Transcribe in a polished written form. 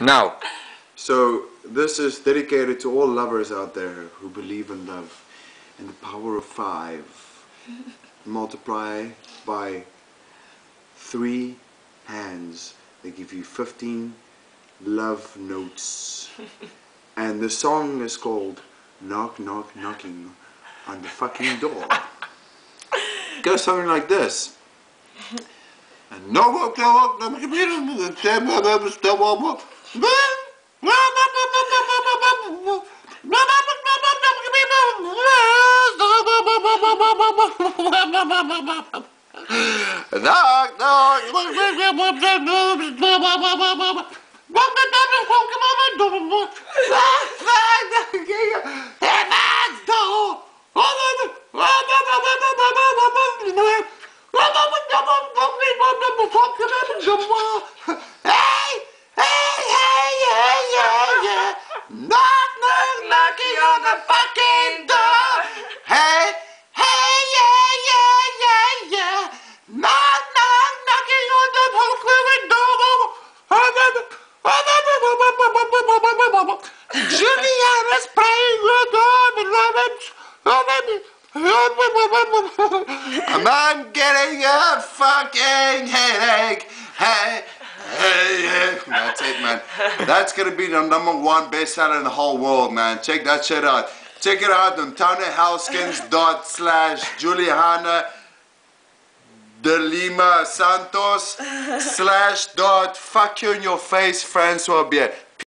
Now. So this is dedicated to all lovers out there who believe in love and the power of 5. Multiply by 3 hands. They give you 15 love notes. And the song is called Knock Knock Knocking on the Fucking Door. It goes something like this. And no knocking on the fucking door. Hey, hey, yeah, yeah, yeah, yeah. Knock, knock, knocking on the fucking door. Juliana's playing with I'm getting a fucking headache. Hey. Hey, that's it, man. That's gonna be the #1 bestseller in the whole world, man. Check that shit out. Check it out on TonyHelskins./Juliana de Lima Santos /fuck you in your face Francois Beer.